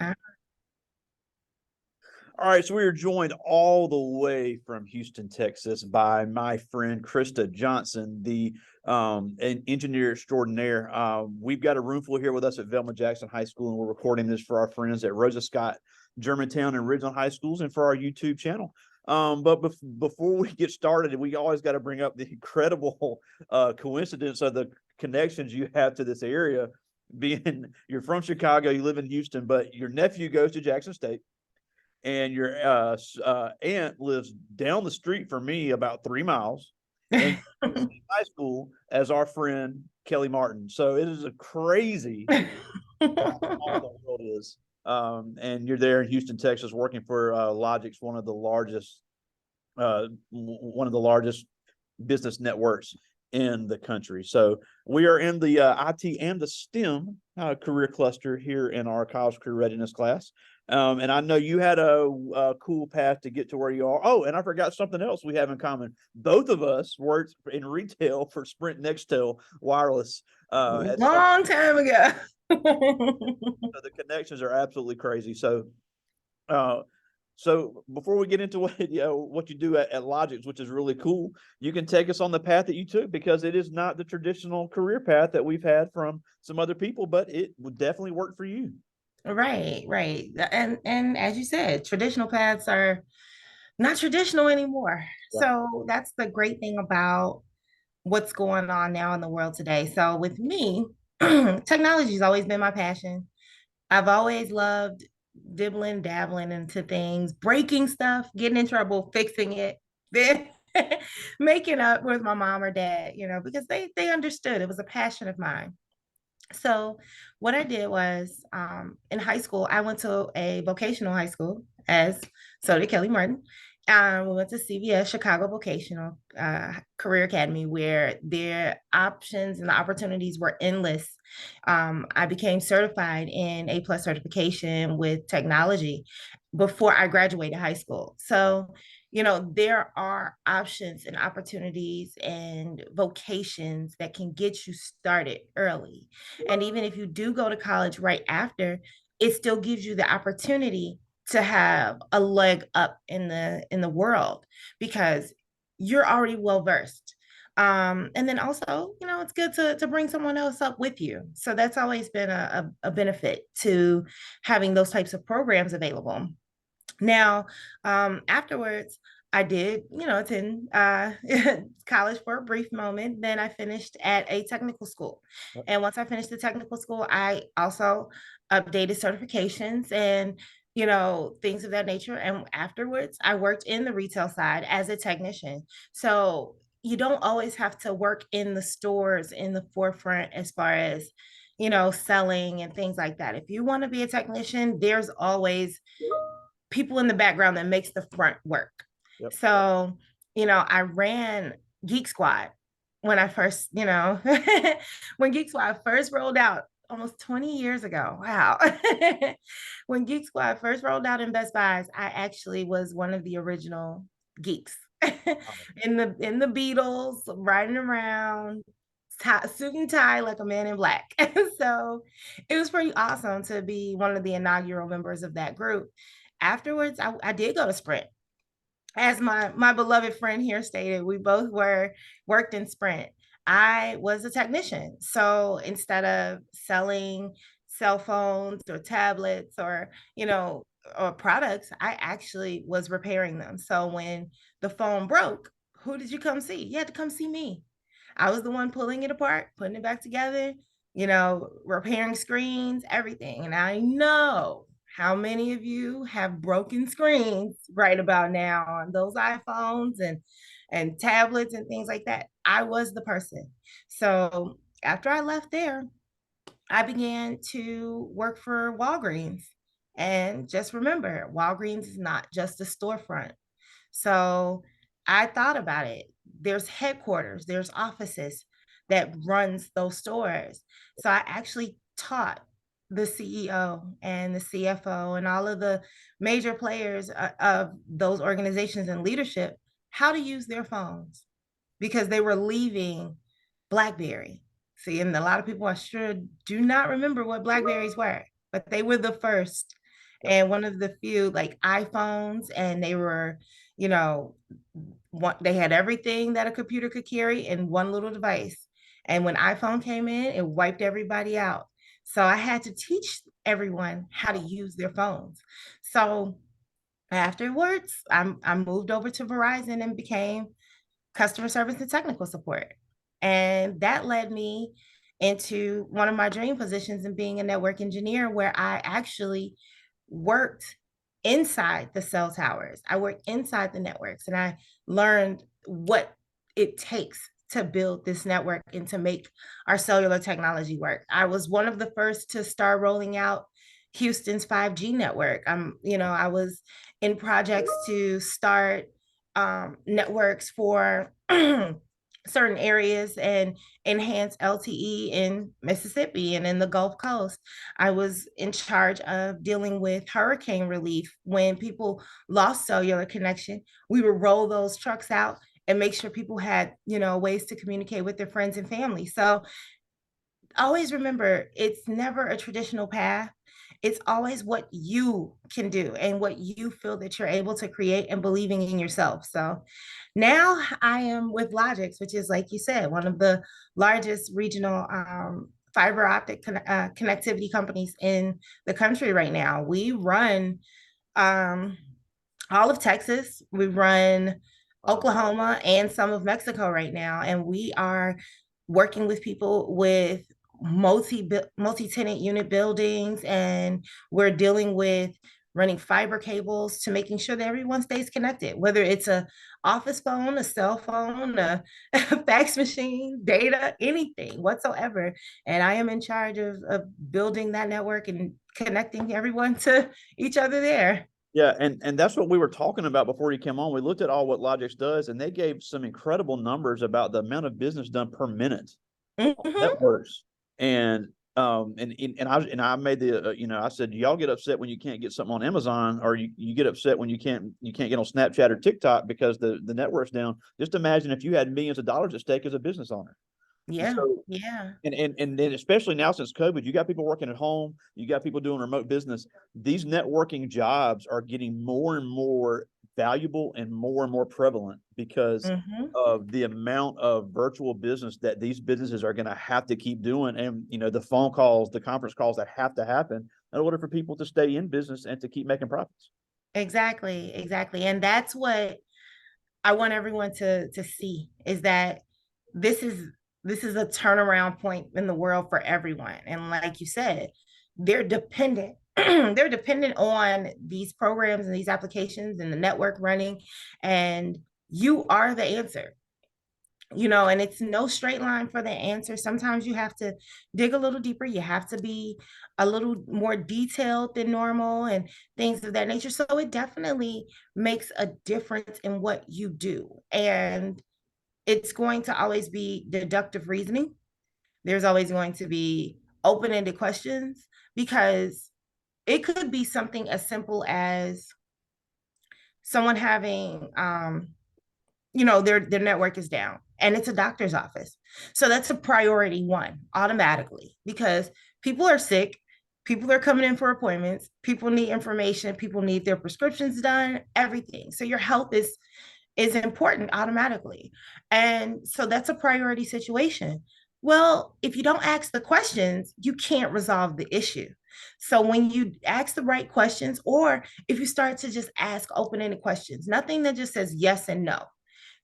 Uh, All right, so we are joined all the way from Houston, Texas, by my friend Christa Johnson, the an engineer extraordinaire. We've got a room full here with us at Velma Jackson High School, and we're recording this for our friends at Rosa Scott, Germantown, and Ridgeland High Schools, and for our YouTube channel. But before we get started, we always got to bring up the incredible coincidence of the connections you have to this area. Being you're from Chicago, you live in Houston, but your nephew goes to Jackson State and your aunt lives down the street from me about 3 miles, and you're in the same high school as our friend Kelly Martin. So it is a crazy how small the world is. And you're there in Houston, Texas, working for Logix, one of the largest business networks in the country. So we are in the IT and the STEM career cluster here in our college career readiness class. And I know you had a cool path to get to where you are. Oh, and I forgot something else we have in common. Both of us worked in retail for Sprint Nextel Wireless at some. Long time ago. So the connections are absolutely crazy. Uh, so before we get into what you do at Logix, which is really cool, you can take us on the path that you took, because it is not the traditional career path that we've had from some other people, but it would definitely work for you. Right, right. And as you said, traditional paths are not traditional anymore. Yeah. So that's the great thing about what's going on now in the world today. So with me, technology has always been my passion. I've always loved dibbling, dabbling into things, breaking stuff, getting in trouble, fixing it, then making up with my mom or dad, because they understood it was a passion of mine. So what I did was in high school, I went to a vocational high school, as so did Kelly Martin. We went to CVS, Chicago Vocational Career Academy, where their options and the opportunities were endless. I became certified in A plus certification with technology before I graduated high school. So there are options and opportunities and vocations that can get you started early. And even if you do go to college right after, it still gives you the opportunity to have a leg up in the world because you're already well versed. And then also, it's good to bring someone else up with you. So that's always been a benefit to having those types of programs available. Now, afterwards, I did, attend college for a brief moment. Then I finished at a technical school. And once I finished the technical school, I also updated certifications and, things of that nature. And afterwards, I worked in the retail side as a technician. So you don't always have to work in the stores in the forefront as far as, selling and things like that. If you want to be a technician, there's always people in the background that makes the front work. Yep. So, I ran Geek Squad when I first, when Geek Squad first rolled out almost 20 years ago. Wow. When Geek Squad first rolled out in Best Buys, I actually was one of the original geeks in the Beatles, riding around, suit and tie like a man in black. So it was pretty awesome to be one of the inaugural members of that group. Afterwards, I did go to Sprint. As my beloved friend here stated, we both worked in Sprint. I was a technician. So instead of selling cell phones or tablets or products, I actually was repairing them. So when the phone broke, who did you come see? You had to come see me. I was the one pulling it apart, putting it back together, repairing screens, everything. And I know how many of you have broken screens right about now on those iPhones and tablets and things like that. I was the person. So after I left there, I began to work for Walgreens. And just remember, Walgreens is not just a storefront. So I thought about it. There's headquarters, there's offices that runs those stores. So I actually taught the CEO and the CFO and all of the major players of those organizations and leadership how to use their phones because they were leaving BlackBerry. See, and a lot of people are sure do not remember what Blackberries were, but they were the first. Yep. and one of the few like iPhones, and they were, you know, they had everything that a computer could carry in one little device. And when iPhone came in, it wiped everybody out. So I had to teach everyone how to Wow. use their phones. So afterwards, I moved over to Verizon and became customer service and technical support. And that led me into one of my dream positions in being a network engineer, where I actually worked inside the cell towers. I worked inside the networks, and I learned what it takes to build this network and to make our cellular technology work. I was one of the first to start rolling out Houston's 5G network. I was in projects to start networks for certain areas and enhance LTE in Mississippi and in the Gulf Coast. I was in charge of dealing with hurricane relief when people lost cellular connection. We would roll those trucks out and make sure people had, ways to communicate with their friends and family. So always remember, it's never a traditional path. It's always what you can do and what you feel that you're able to create, and believing in yourself. So now I am with Logix, which is, like you said, one of the largest regional fiber optic connectivity companies in the country right now. We run um, all of Texas. We run Wow. Oklahoma and some of Mexico right now, and we are working with people with multi-tenant unit buildings, and we're dealing with running fiber cables to making sure that everyone stays connected, whether it's a office phone, a cell phone, a fax machine, data, anything whatsoever. And I am in charge of building that network and connecting everyone to each other there. Yeah, and that's what we were talking about before you came on. We looked at all what Logix does, and they gave some incredible numbers about the amount of business done per minute on Mm-hmm. networks. And and I made the I said, y'all get upset when you can't get something on Amazon, or you get upset when you can't get on Snapchat or TikTok because the network's down. Just imagine if you had millions of dollars at stake as a business owner. Yeah, So yeah. and then especially now since COVID, you got people working at home, you got people doing remote business. These networking jobs are getting more and more valuable and more prevalent because Mm-hmm. of the amount of virtual business that these businesses are going to have to keep doing, and the phone calls, the conference calls that have to happen in order for people to stay in business and to keep making profits. Exactly, exactly. And that's what I want everyone to see, is that this is this is a turnaround point in the world for everyone. And like you said, they're dependent. They're dependent on these programs and these applications and the network running, and you are the answer. And it's no straight line for the answer. Sometimes you have to dig a little deeper. You have to be a little more detailed than normal and things of that nature. So it definitely makes a difference in what you do. And it's going to always be deductive reasoning. There's always going to be open-ended questions, because it could be something as simple as someone having their network is down and it's a doctor's office. So that's a priority one automatically, because people are sick, people are coming in for appointments, people need information, people need their prescriptions done, everything. So your health is important automatically. And so that's a priority situation. Well, if you don't ask the questions, you can't resolve the issue. So when you ask the right questions, or if you start to just ask open-ended questions, nothing that just says yes and no.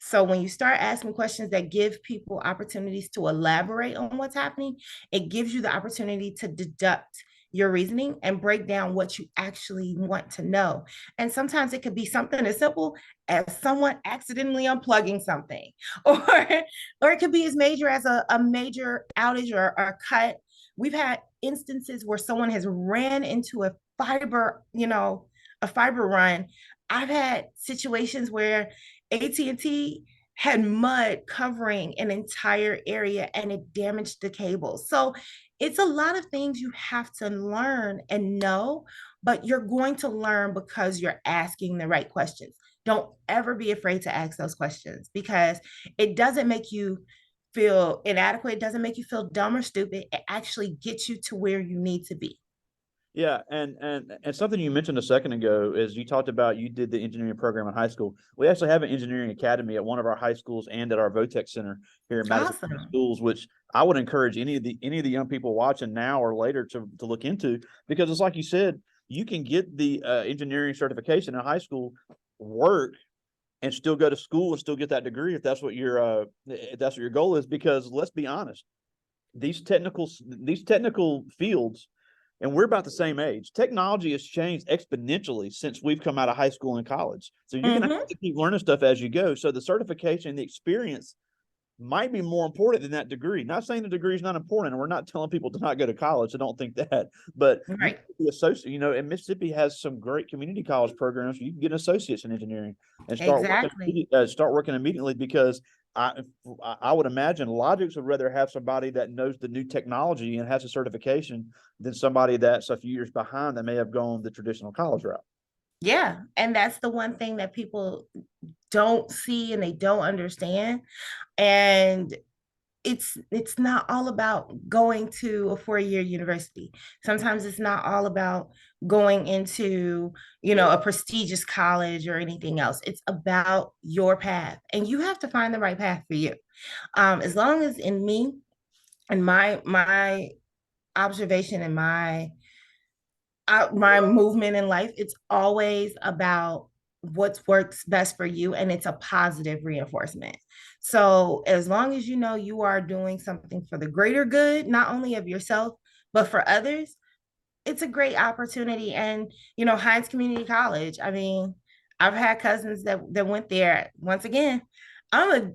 So when you start asking questions that give people opportunities to elaborate on what's happening, it gives you the opportunity to deduct your reasoning and break down what you actually want to know. And sometimes it could be something as simple as someone accidentally unplugging something, or or it could be as major as a major outage or a cut. We've had instances where someone has ran into a fiber run. I've had situations where AT&T had mud covering an entire area and it damaged the cables. So it's a lot of things you have to learn and know, but you're going to learn because you're asking the right questions. Don't ever be afraid to ask those questions, because it doesn't make you feel inadequate. It doesn't make you feel dumb or stupid. It actually gets you to where you need to be. Yeah, and something you mentioned a second ago is you talked about you did the engineering program in high school. We actually have an engineering academy at one of our high schools and at our Votech Center here in Madison County Awesome. Schools, which I would encourage any of the young people watching now or later to look into, because it's like you said, you can get the engineering certification in high school, work, and still go to school and still get that degree if that's what your goal is. Because let's be honest, these technical fields, and we're about the same age. Technology has changed exponentially since we've come out of high school and college. So you're going to have Hmm. to keep learning stuff as you go. So the certification, the experience might be more important than that degree. Not saying the degree is not important, and we're not telling people to not go to college. I don't think that, but you Right. can be associate. And Mississippi has some great community college programs. You can get associates in engineering and Exactly. start working immediately, because I I would imagine Logix would rather have somebody that knows the new technology and has a certification than somebody that's a few years behind that may have gone the traditional college route. Yeah. And that's the one thing that people don't see and they don't understand. And it's not all about going to a 4-year university. Sometimes it's not all about going into, a prestigious college or anything else. It's about your path, and you have to find the right path for you. As long as in me and my observation and my movement in life, it's always about what works best for you, and it's a positive reinforcement. So as long as you know you are doing something for the greater good, not only of yourself but for others, it's a great opportunity. And Hines Community College, I mean, I've had cousins that went there. Once again, I'm a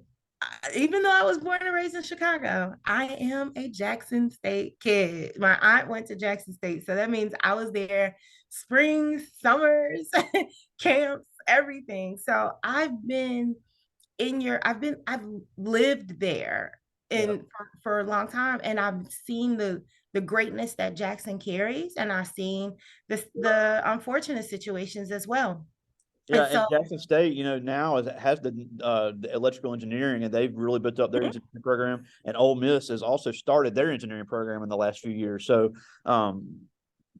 even though I was born and raised in Chicago, I am a Jackson State kid. My aunt went to Jackson State, so that means I was there springs, summers, camps, everything. So I've lived there Yeah. for a long time, and I've seen the greatness that Jackson carries, and I've seen the unfortunate situations as well. Yeah, And so and Jackson State, now has the electrical engineering, and they've really built up their mhm, engineering program. And Ole Miss has also started their engineering program in the last few years. So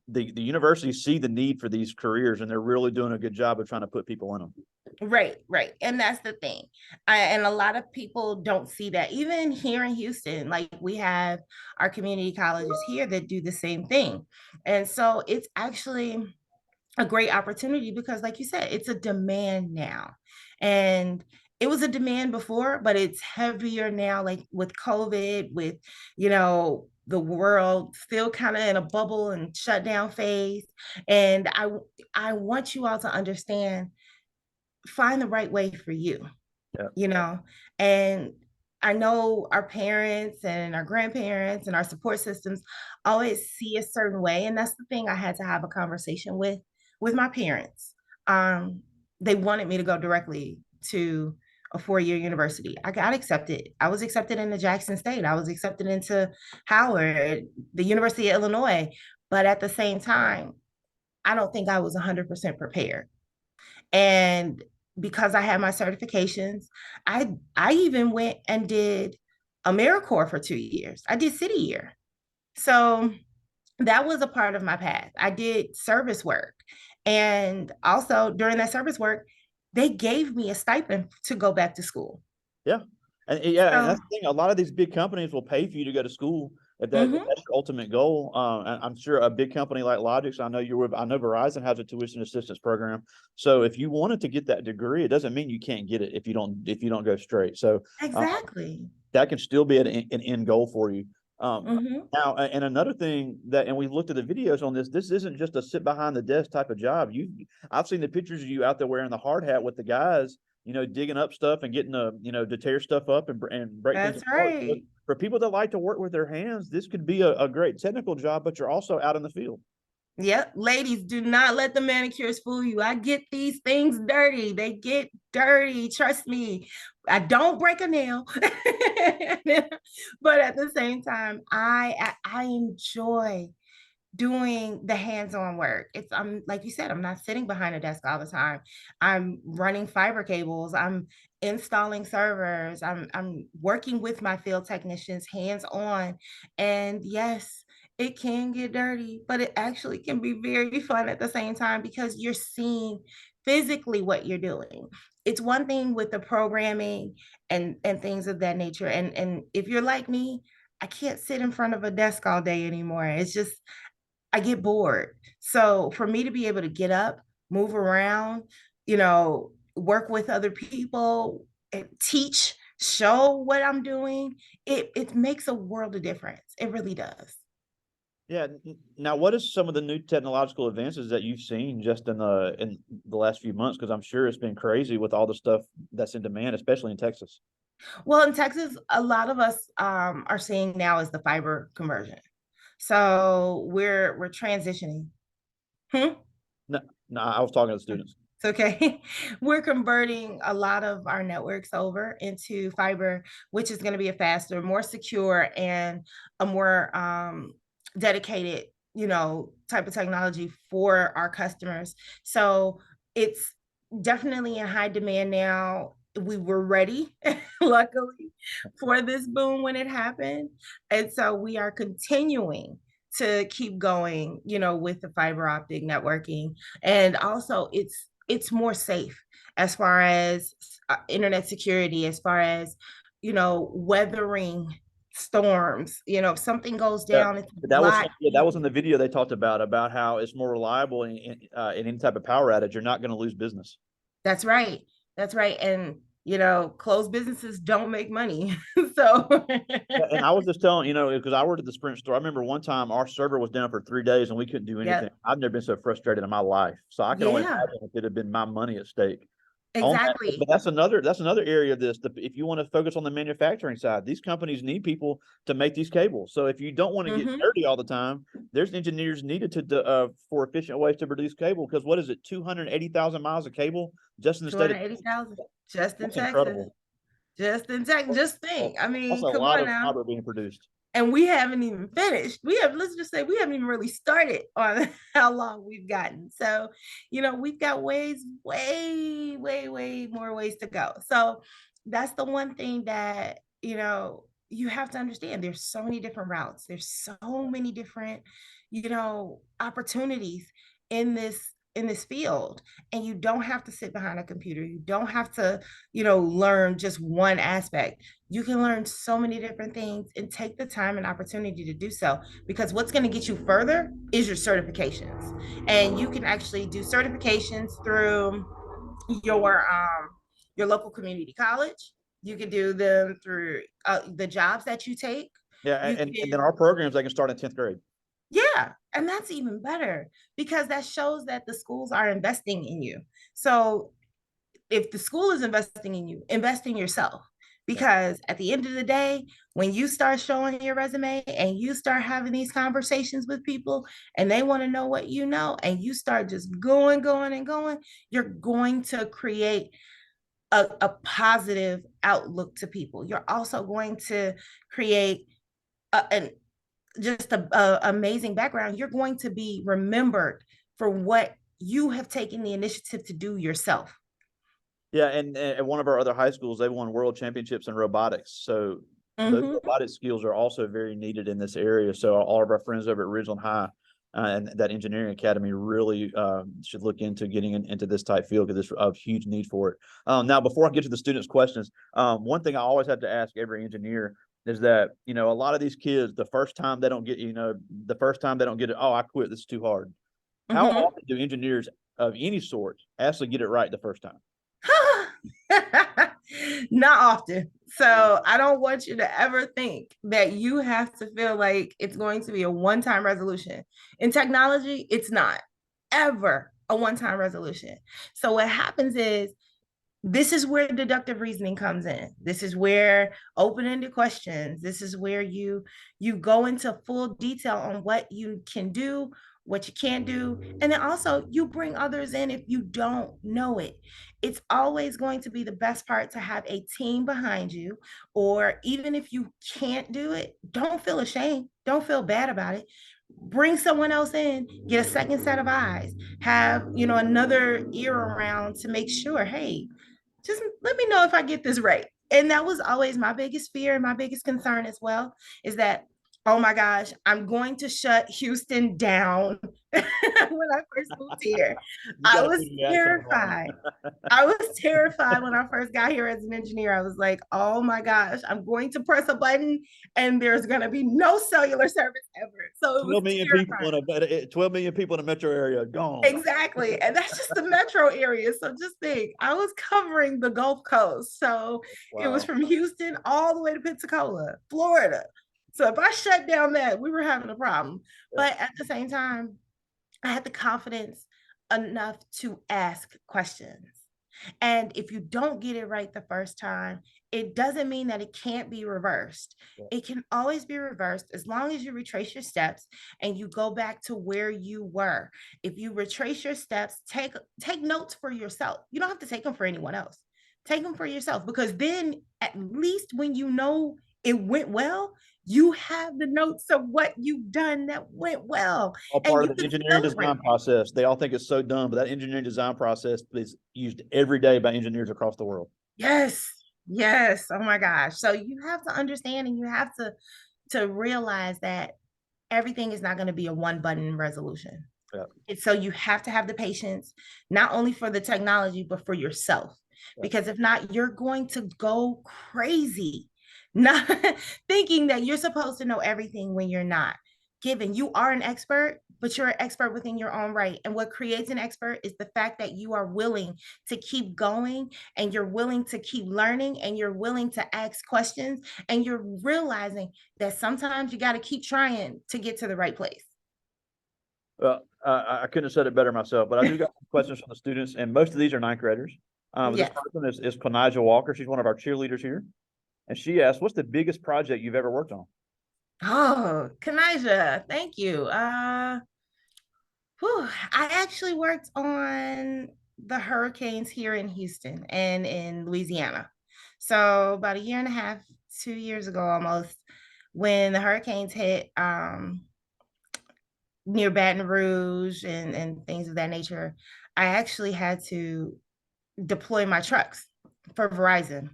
the universities see the need for these careers, and they're really doing a good job of trying to put people in them. right, right. And that's the thing. And a lot of people don't see that. Even here in Houston, like we have our community colleges here that do the same thing. And so it's actually a great opportunity because, like you said, it's a demand now. And it was a demand before, but it's heavier now, like with COVID, with, the world still kind of in a bubble and shutdown phase. And I want you all to understand, find the right way for you, Yeah. you know, and I know our parents and our grandparents and our support systems always see a certain way. And that's the thing I had to have a conversation with my parents. They wanted me to go directly to a 4-year university. I got accepted. I was accepted into Jackson State. I was accepted into Howard, the University of Illinois. But at the same time, I don't think I was 100% prepared. And because I had my certifications, I even went and did AmeriCorps for 2 years. I did City Year. So that was a part of my path. I did service work. And also during that service work, they gave me a stipend to go back to school. Yeah. And So, that's the thing. A lot of these big companies will pay for you to go to school if mhm, that's your ultimate goal. And I'm sure a big company like Logix, I know Verizon has a tuition assistance program. So if you wanted to get that degree, it doesn't mean you can't get it if you don't go straight. So uh, exactly. that can still be an end goal for you. Um, Hmm. Now, and another thing and we looked at the videos on this. This isn't just a sit behind the desk type of job. I've seen the pictures of you out there wearing the hard hat with the guys, digging up stuff and getting to tear stuff up and break things That's apart. So right. for people that like to work with their hands, this could be a great technical job, but you're also out in the field. Yep. Ladies, do not let the manicures fool you. I get these things dirty. They get dirty. Trust me. I don't break a nail. But at the same time, I enjoy doing the hands-on work. I'm like you said, I'm not sitting behind a desk all the time. I'm running fiber cables, I'm installing servers, I'm working with my field technicians hands-on. And yes, It can get dirty, but it actually can be very fun at the same time because you're seeing physically what you're doing. It's one thing with the programming and things of that nature. And if you're like me, I can't sit in front of a desk all day anymore. It's just I get bored. So for me to be able to get up, move around, work with other people, and teach, show what I'm doing, it makes a world of difference. It really does. Yeah. Now, what is some of the new technological advances that you've seen just in the last few months? Because I'm sure it's been crazy with all the stuff that's in demand, especially in Texas. Well, in Texas, a lot of us are seeing now is the fiber conversion. So we're transitioning. Hmm? No, no, I was talking to the students. It's okay. We're converting a lot of our networks over into fiber, which is going to be a faster, more secure, and a more dedicated, type of technology for our customers. So it's definitely in high demand now. We were ready, luckily, for this boom when it happened. And so we are continuing to keep going, with the fiber optic networking. And also it's more safe as far as internet security, as far as weathering storms. If something goes Yeah, down, it's a that was lot yeah, that was in easier. the video they talked about how it's more reliable in any type of power outage. You're not going to lose business. That's right. That's right. And closed businesses don't make money. So Yeah, and I was just telling, because I worked at the Sprint store. I remember one time our server was down for 3 days and we couldn't do anything. yeah, I've never been so frustrated in my life. So I can only yeah, imagine if it had been my money at stake. On that, but exactly. that's another area of this. If you want to focus on the manufacturing side, these companies need people to make these cables. So if you don't want to get Hmm. dirty all the time, there's engineers needed for efficient ways to produce cable. Because what is it, 280,000 miles of cable just in the state of Texas? 280,000 just in That's Texas. incredible. Just in Texas. Just think. I That's mean, a come lot on of now. fiber being produced. And we haven't even finished. Let's just say we haven't even really started on how long we've gotten. So, we've got way, way, way more ways to go. So that's the one thing that, you have to understand. There's so many different routes. There's so many different, opportunities in this field. And you don't have to sit behind a computer. You don't have to, learn just one aspect. You can learn so many different things and take the time and opportunity to do so, because what's going to get you further is your certifications. And you can actually do certifications through your local community college. You can do them through the jobs that you take. Yeah, You and then can our programs they can start in 10th grade. Yeah, and that's even better because that shows that the schools are investing in you. So if the school is investing in you, invest in yourself. Yeah. Because at the end of the day, when you start showing your resume and you start having these conversations with people and they want to know what you know, and you start just going, going, and going, you're going to create a positive outlook to people. You're also going to create an just a amazing background. You're going to be remembered for what you have taken the initiative to do yourself. Yeah, and at one of our other high schools, they won world championships in robotics. So those Mm-hmm. robotic skills are also very needed in this area. So all of our friends over at Ridgeland High and that engineering academy really should look into getting into this type field because there's a huge need for it. Now, before I get to the students' questions, one thing I always have to ask every engineer is that a lot of these kids, the first time they don't get it, oh, I quit. This is too hard. How Mm-hmm. often do engineers of any sort actually get it right the first time? Not often. So I don't want you to ever think that you have to feel like it's going to be a one-time resolution. In technology, it's not ever a one-time resolution. So what happens is this is where deductive reasoning comes in. This is where open-ended questions. This is where you go into full detail on what you can do, what you can't do, and then also you bring others in if you don't know it. It's always going to be the best part to have a team behind you, or even if you can't do it, don't feel ashamed. Don't feel bad about it. Bring someone else in, get a second set of eyes, have another ear around to make sure, hey, just let me know if I get this right. And that was always my biggest fear and my biggest concern as well, is that Oh my gosh, I'm going to shut Houston down. When I first moved here, You I got to was put your accent on. terrified. I was terrified when I first got here as an engineer. I was like, oh my gosh, I'm going to press a button and there's going to be no cellular service ever. So it was 12 million people terrifying. in a 12 million people in a metro area gone. Exactly. And that's just the metro area. So just think, I was covering the Gulf Coast. So it was Wow. from Houston all the way to Pensacola, Florida. So if I shut down that, we were having a problem. Yeah. But at the same time, I had the confidence enough to ask questions. And if you don't get it right the first time, it doesn't mean that it can't be reversed. Yeah. It can always be reversed as long as you retrace your steps and you go back to where you were. If you retrace your steps, take notes for yourself. You don't have to take them for anyone else. Take them for yourself because then at least when you know it went well, you have the notes of what you've done that went well All and part you of the can engineering celebrate design that. process. They all think it's so dumb, but that engineering design process is used every day by engineers across the world. Yes. Yes. Oh my gosh. So you have to understand and you have to realize that everything is not going to be a one button resolution. Yeah. And so you have to have the patience, not only for the technology, but for yourself. Yeah. Because if not, you're going to go crazy, not thinking that you're supposed to know everything when you're not. Given you are an expert, but you're an expert within your own right. And what creates an expert is the fact that you are willing to keep going and you're willing to keep learning and you're willing to ask questions and you're realizing that sometimes you got to keep trying to get to the right place. I couldn't have said it better myself, but I do got some questions from the students, and most of these are ninth graders. This Yes. person is Quinija Walker. She's one of our cheerleaders here. And she asked, what's the biggest project you've ever worked on? Oh, Kanija, thank you. I actually worked on the hurricanes here in Houston and in Louisiana. So about a year and a half, 2 years ago almost, when the hurricanes hit near Baton Rouge and things of that nature, I actually had to deploy my trucks for Verizon.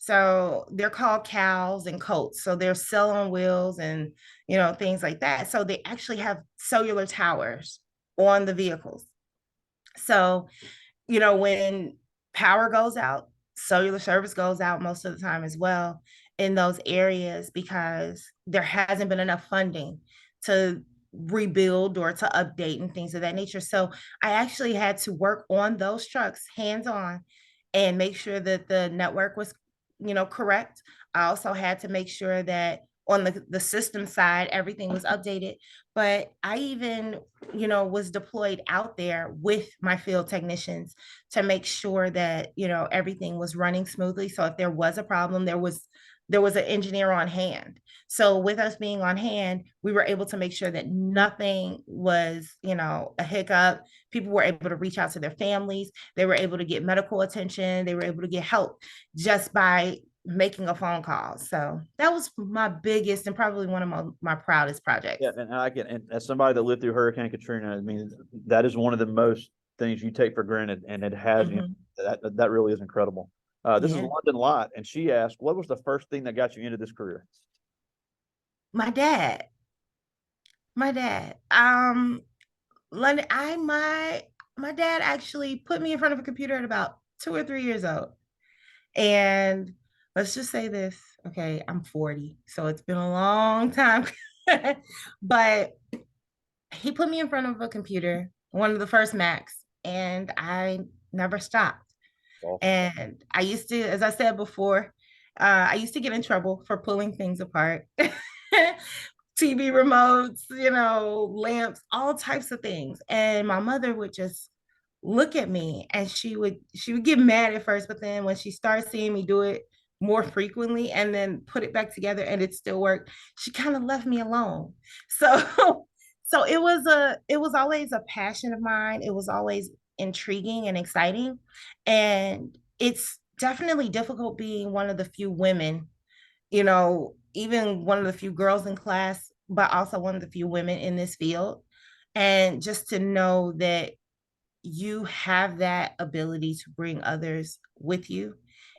So they're called cows and colts. So they're cell on wheels and things like that. So they actually have cellular towers on the vehicles. So when power goes out, cellular service goes out most of the time as well in those areas because there hasn't been enough funding to rebuild or to update and things of that nature. So I actually had to work on those trucks hands on and make sure that the network was, correct. I also had to make sure that on the system side, everything was updated. But I even, was deployed out there with my field technicians to make sure that, everything was running smoothly. So if there was a problem, there was an engineer on hand. So with us being on hand, we were able to make sure that nothing was, a hiccup. People were able to reach out to their families. They were able to get medical attention. They were able to get help just by making a phone call. So that was my biggest and probably one of my proudest Yeah, projects. and as somebody that lived through Hurricane Katrina, I mean, that is one of the most things you take for granted, and it has, Mhm. that really is incredible. This is Yeah. London Lot, and she asked, what was the first thing that got you into this career? My dad. My dad. London, my dad actually put me in front of a computer at about 2 or 3 years old. And let's just say this, okay, I'm 40, so it's been a long time. But he put me in front of a computer, one of the first Macs, and I never stopped. Awesome. And I used to, as I said before, I used to get in trouble for pulling things apart. TV remotes, lamps, all types of things. And my mother would just look at me and she would get mad at first, but then when she started seeing me do it more frequently and then put it back together and it still worked, she kind of left me alone. So so it was always a passion of mine. It was always intriguing and exciting. And it's definitely difficult being one of the few women, even one of the few girls in class, but also one of the few women in this field. And just to know that you have that ability to bring others with you,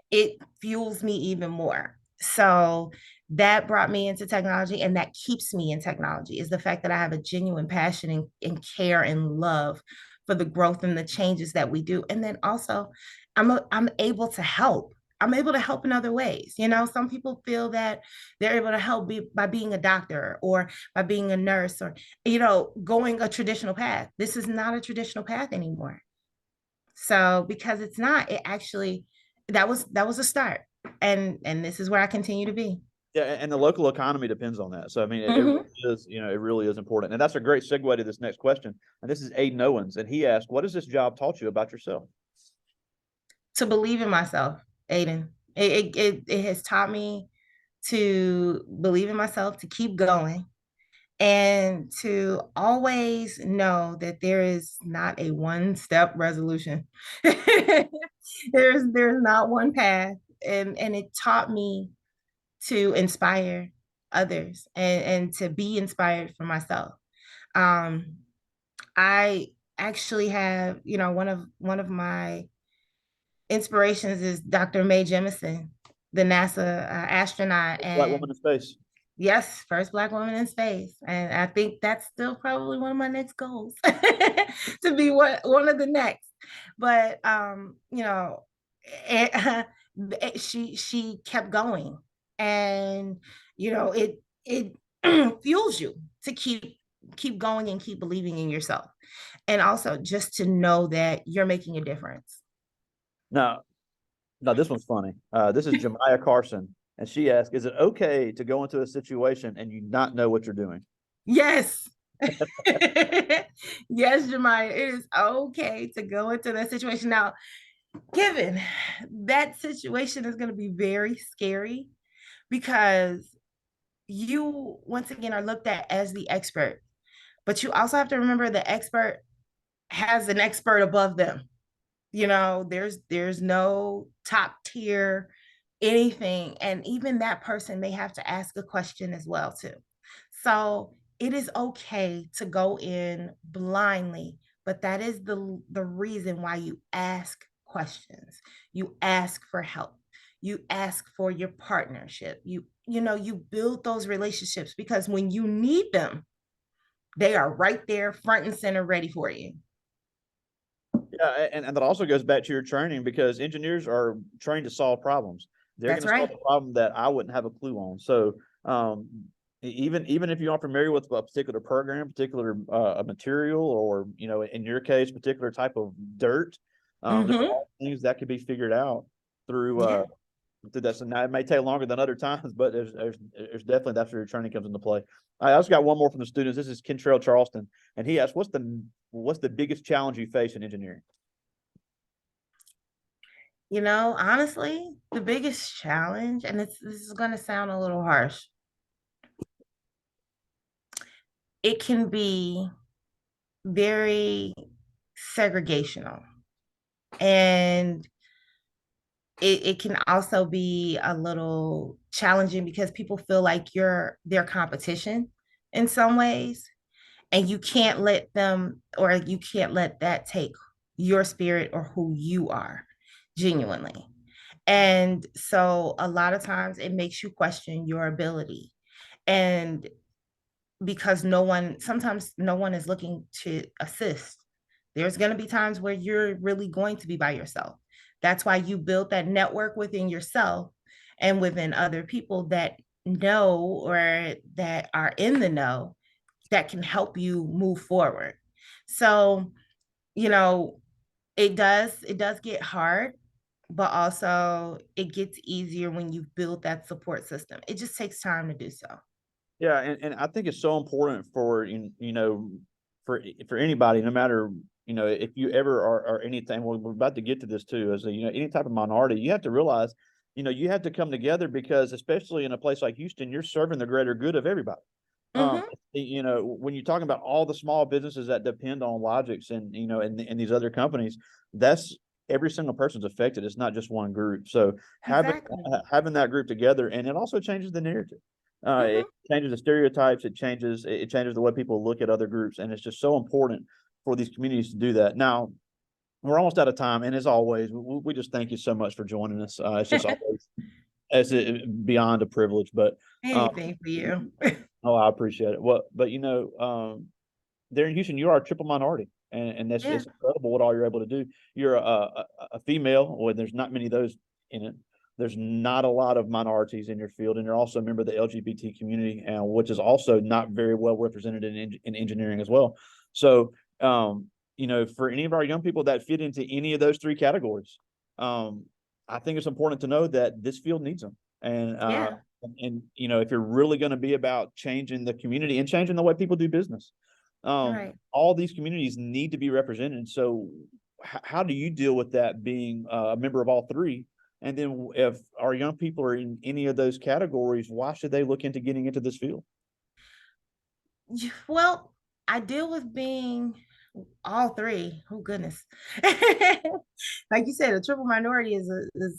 it fuels me even more. So that brought me into technology, and that keeps me in technology, is the fact that I have a genuine passion and care and love for the growth and the changes that we do. And then also, I'm able to help. I'm able to help in other ways. You know, some people feel that they're able to help by being a doctor or by being a nurse or, you know, going a traditional path. This is not a traditional path anymore. So because it's not, it actually, that was a start. And this is where I continue to be. Yeah, and the local economy depends on that. So I mean, it Mhm. really is, it really is important. And that's a great segue to this next question. And this is Aiden Owens, and he asked, "What has this job taught you about yourself?" To believe in myself, Aiden. It has taught me to believe in myself, to keep going, and to always know that there is not a one-step resolution. There's not one path. And it taught me to inspire others and to be inspired for myself. Um, I actually have, you know, one of my inspirations is Dr. Mae Jemison, the NASA astronaut, Black and woman in space. yes, first Black woman in space. And I think that's still probably one of my next goals to be one of the next. But you know, it, she kept going, and you know, it fuels you to keep going and keep believing in yourself, and also just to know that you're making a difference. Now, now this one's funny. This is Jemiah Carson, and she asked, "Is it okay to go into a situation and you not know what you're doing?" Yes. Yes, Jemiah, it is okay to go into that situation. Now, given that situation is going to be very scary because you, once again, are looked at as the expert, but you also have to remember the expert has an expert above them. You know, there's no top tier anything, and even that person may have to ask a question as well too. So it is okay to go in blindly, but that is the reason why you ask questions. You ask for help. You ask for your partnership. You build those relationships, because when you need them, they are right there front and center ready for you. Yeah, and that also goes back to your training, because engineers are trained to solve problems. They're going That's to solve right. a problem that I wouldn't have a clue on. So um, even if you aren't familiar with a particular program, particular a material, or in your case, particular type of dirt, there are Mm-hmm. all things that can be figured out through Yeah. through that. So now it may take longer than other times, but there's definitely, that's where your training comes into play. I also got one more from the students. This is Kentrell Charleston, and he asked, "What's the biggest challenge you face in engineering?" You know, honestly, the biggest challenge, and this is going to sound a little harsh, it can be very segregational. And it can also be a little challenging because people feel like you're their competition in some ways. And you can't let them, or you can't let that take your spirit or who you are genuinely. And so a lot of times it makes you question your ability. And because sometimes no one is looking to assist. There's going to be times where you're really going to be by yourself. That's why you build that network within yourself and within other people that know, or that are in the know, that can help you move forward. So, you know, it does get hard, but also it gets easier when you build that support system. It just takes time to do so. Yeah, and I think it's so important for for anybody, no matter if you ever are anything. Well, we're about to get to this too, as any type of minority, you have to realize you have to come together, because especially in a place like Houston, you're serving the greater good of everybody. Um, Mm-hmm. when you're talking about all the small businesses that depend on Logix, and and these other companies, that's every single person's affected. It's not just one group. So Exactly. having that group together, and it also changes the narrative. It Mm-hmm. changes the stereotypes. It changes the way people look at other groups, and it's just so important for these communities to do that. Now, we're almost out of time, and as always, we just thank you so much for joining us. It's just always As beyond a privilege, but Anything for you. oh, I appreciate it. Well, but there in Houston, you are a triple minority, and that's Yeah, it's incredible what all you're able to do. You're a female, well, there's not many of those in it. There's not a lot of minorities in your field, and you're also a member of the LGBT community, which is also not very well represented in engineering as well. So, for any of our young people that fit into any of those three categories, um, I think it's important to know that this field needs them, yeah, if you're really going to be about changing the community and changing the way people do business, right. all these communities need to be represented. So, how do you deal with that being a member of all three? And then, if our young people are in any of those categories, why should they look into getting into this field? Well, I deal with being all three. Oh goodness. Like you said, a triple minority is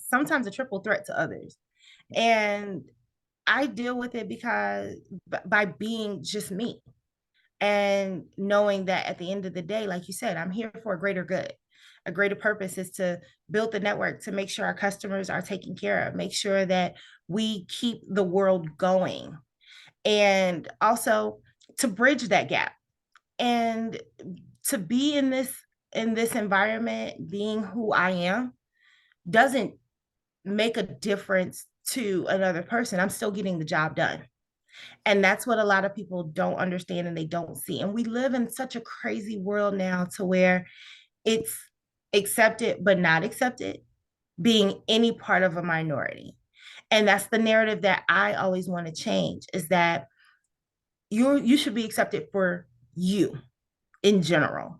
sometimes a triple threat to others. And I deal with it because by being just me and knowing that at the end of the day, like you said, I'm here for a greater good. A greater purpose is to build the network to make sure our customers are taken care of, make sure that we keep the world going, and also to bridge that gap and to be in this environment, being who I am doesn't make a difference to another person. I'm still getting the job done. And that's what a lot of people don't understand and they don't see. And we live in such a crazy world now to where it's accepted but not accepted being any part of a minority. And that's the narrative that I always want to change, is that you should be accepted for you in general.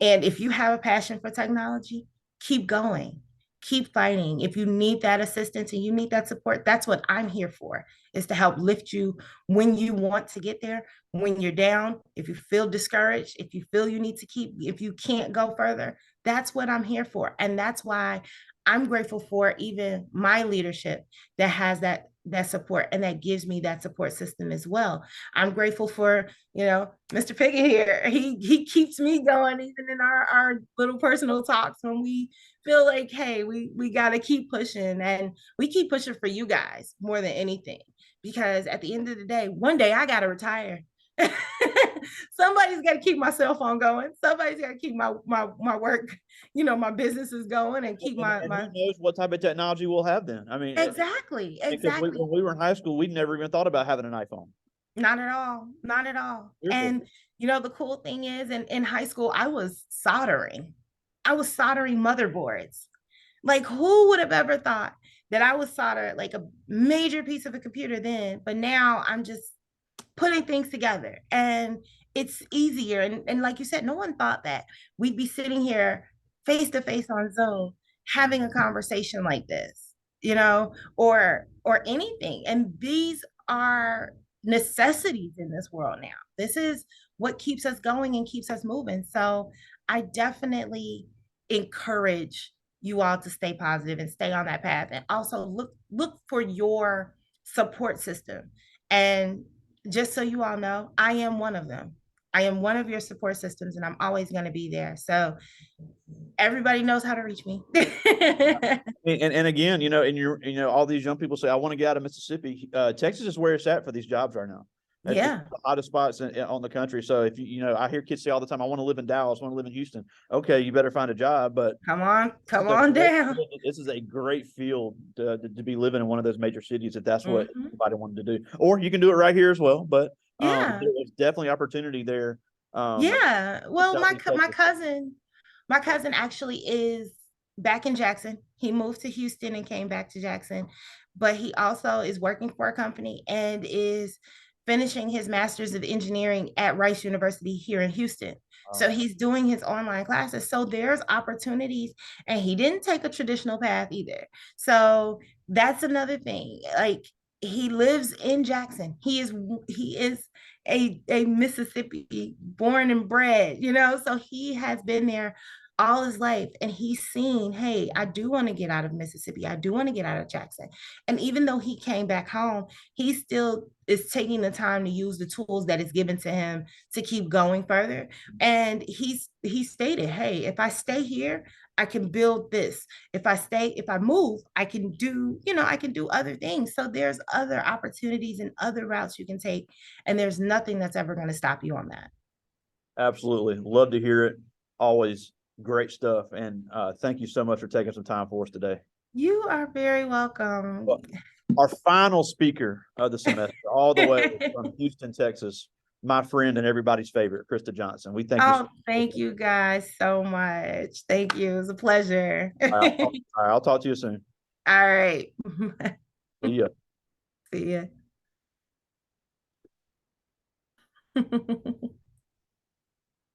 And if you have a passion for technology, keep going, keep fighting. If you need that assistance and you need that support, that's what I'm here for, is to help lift you when you want to get there, when you're down, if you feel discouraged, if you feel you need to keep, if you can't go further, that's what I'm here for. And that's why I'm grateful for even my leadership that has that support and that gives me that support system as well. I'm grateful for, Mr. Pickett here. He keeps me going even in our little personal talks when we feel like, hey, we gotta keep pushing, and we keep pushing for you guys more than anything. Because at the end of the day, one day I gotta retire. Somebody's got to keep my cell phone going. Somebody's got to keep my work, my businesses going, and keep And who my knows what type of technology we'll have then? I mean, exactly, because exactly. when we were in high school, we'd never even thought about having an iPhone. Not at all. Not at all. Seriously. And the cool thing is, in high school, I was soldering. I was soldering motherboards. Like, who would have ever thought that I would solder like a major piece of a computer then, but now I'm just putting things together and it's easier. And like you said, no one thought that we'd be sitting here face to face on Zoom having a conversation like this, or anything. And these are necessities in this world now. This is what keeps us going and keeps us moving. So I definitely encourage you all to stay positive and stay on that path, and also look for your support system. And just so you all know, I am one of them. I am one of your support systems, and I'm always going to be there. So everybody knows how to reach me. And again, all these young people say, I want to get out of Mississippi. Texas is where it's at for these jobs right now. It's Yeah. the hottest spots on the country. So if I hear kids say all the time, I want to live in Dallas, I want to live in Houston. Okay, you better find a job. But Come on down. this is a great field to be living in one of those major cities if that's what Mm-hmm. anybody wanted to do. Or you can do it right here as well. But Yeah. there's definitely opportunity there. Yeah. In Well, my Southeast Texas. cousin actually is back in Jackson. He moved to Houston and came back to Jackson, but he also is working for a company and is finishing his master's of engineering at Rice University here in Houston. So he's doing his online classes. So there's opportunities, and he didn't take a traditional path either. So that's another thing. Like, he lives in Jackson. He is a Mississippi born and bred, so he has been there all his life, and he's seen, hey, I do want to get out of Mississippi, I do want to get out of Jackson. And even though he came back home, he still is taking the time to use the tools that is given to him to keep going further. And he stated, hey, if I stay here, I can build this. If I move, I can do, I can do other things. So there's other opportunities and other routes you can take, and there's nothing that's ever going to stop you on that. Absolutely. Love to hear it. Always great stuff. And thank you so much for taking some time for us today. You are very welcome. Well, our final speaker of the semester, all the way from Houston, Texas, my friend and everybody's favorite, Christa Johnson. We thank you so Oh, much. thank you guys so much. Thank you. It was a pleasure. All right, I'll talk to you soon. All right. See ya. See ya.